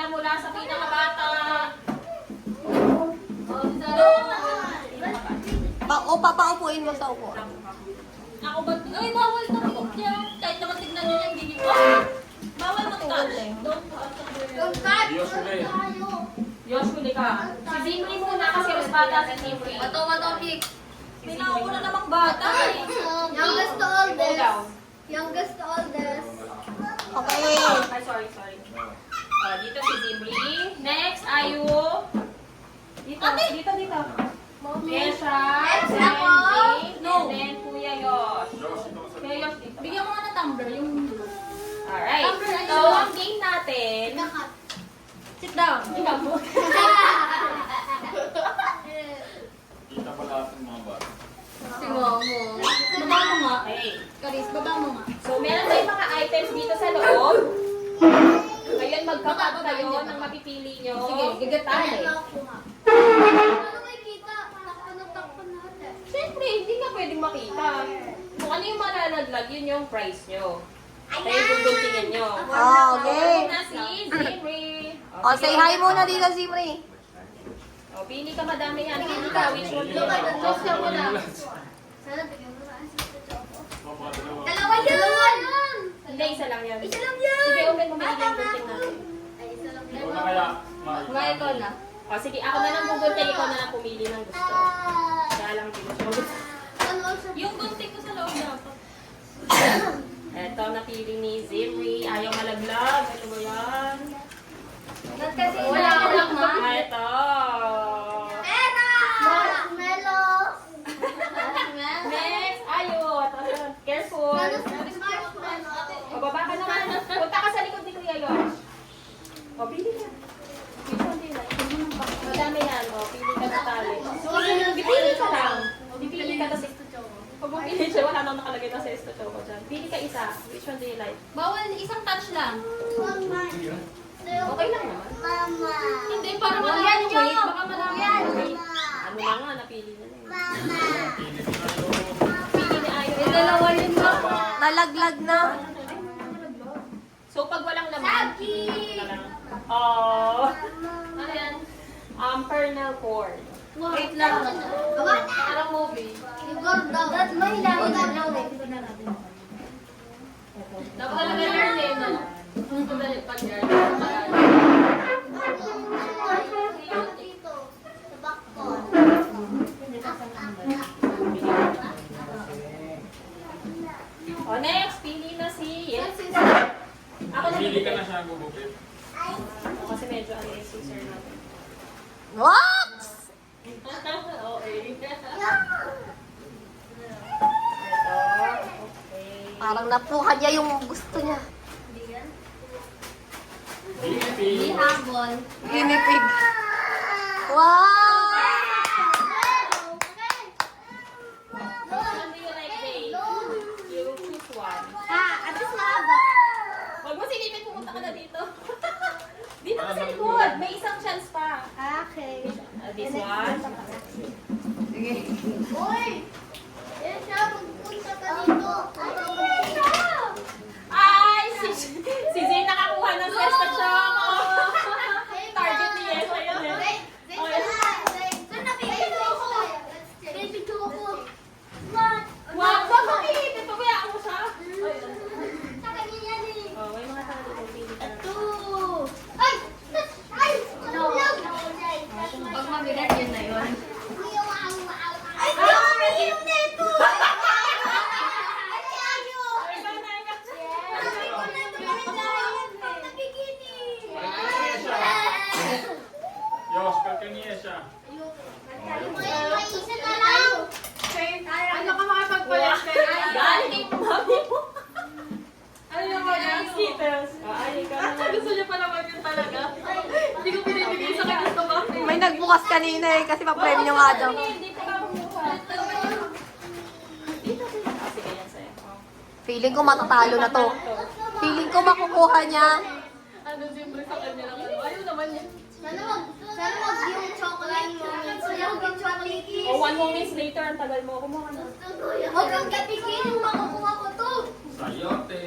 pila mula sa pinakabata. Papaupuin mo sa upo. Ako ba? Ay, bawal na picture. Kahit naman tignan nyo yung gigi ko. Bawal mag-touch. Don't touch. Yoshuli ka. Si Zimri muna kasi mas bata si Zimri. Topic. May nauna namang bata eh. Youngest to oldest. Youngest to oldest. Okay. Ay, sorry. Dito si Zimri. Next, Ayu. Dito. Kesha. Next then ako. Jane, No. And then Kuya Yosh. Kuya Yosh dito. Bigyan mo nga ng tumbler. Yung... Alright. Tumbler, So, ang game natin. Sit down. Ikaw mo. Kita pa lahat ng mga bata. Tingnan mo. Baba mo nga. Okay. Karis, baba mo nga. So, meron tayong mga items dito sa loob. Ngayon, magkakat kayo ng mapipili nyo. Sige, gigatahin. Ano may kita? Takpan natin. Siyempre, hindi nga pwedeng makita. Kung ano yung malalaglag, yun yung price nyo. Kaya guguntingin nyo. Okay. Na si Zimri. O, say hi muna dito, Zimri. O, pili ka madami yan. Pili ka, which one you want? Sana bigyan mo na ang sito choco. Dalawa. Dalawa yun! Hindi, isa lang yan. Isa lang yan! Sige, open mo bigyan yung gunting natin. Ay, isa lang Ikaw na kaya. Mga ikaw na. O, sige, ako na lang gugunting. Ikaw na lang pumili ng gusto. Kaya lang, hindi mo siya gusto. Yung gunting ko sa loob dapat. Eto, napili ni Zimri. Ayaw malaglag. Ano ba yan? Kasi Wala ko lang ma. Eto. Pera! Marshmallows! Next, ayun. Careful. O, baba ka naman. Punta ka sa likod ni Kuya Yosh. O, pili ka. Which one do you like? Madami yan. O, pili ka na tali. Pipili ka lang. Pipili ka kasi. Pag mo pili siya, wala nang nakalagay na sa esto choco dyan. Pili ka isa. Which one do you like? Bawal, isang touch lang. Okay lang naman. Hindi, para malaman yung weight. Baka malaman. Ano na nga, napili na niya. Pili ni Ayo. Dalawa yun ba? Nalaglag na. So, pag walang laman, pili ka lang. Oh. Ano yan? Pernel cord. Wait lang. Parang movie. Dapat mahilangin lang. Dapat talaga learn eh, no? Madali pag learn. O, next, pili na si... Ako na Pili ka na siya gugupit. O, kasi medyo ano yung scissor natin. What? Okay. Ito. Okay. Parang napuha niya yung gusto niya. Pili. Habol. Ginipig. Wow! Which one do you like, Jay? You choose one. At least mahaba. Huwag mo silipin, pumunta ka na dito. Dito ka sa likod. May isang chance pa. Okay. This one. Uy! Yan siya, magpunta ka dito. Ay! Si Zay nakakuha ng Fiesta Choco. Target ni Yesha yun eh. Wait, saan napipili ako? Pipili ako. What? Wag ba makikita? Pabayaan mo siya. Sa kanya yan eh. Oh, may mga tao dito. Pili ka na. Two. Ay! Ay! No. Pag mabigat yun na yun. Ay! Ay! Yung neto! Ay, ba na ikat siya? Yos, pagkaniya siya. Ano ka makapagpalas Galing kay mami mo. Ano yung mga Skittles? Ay, ikaw na. Gusto niya pa naman yun talaga. Hindi ko pinibigay sa kanya sa bahay. May nagbukas kanina eh, kasi pa-premyo nga daw. Hindi pa ka kumuha. Dito, dito. Ah, sige, yan sa'yo. Oh. Feeling ko matatalo na to. Feeling ko makukuha niya. Ano, siyempre sa kanya lang. Ayaw naman niya. Sana wag yung chocolate mo. Sana wag yung chocolate. O, 1 minutes later, ang tagal mo. Kumuha na. Huwag kang kapigil yung makukuha ko to. Sayote.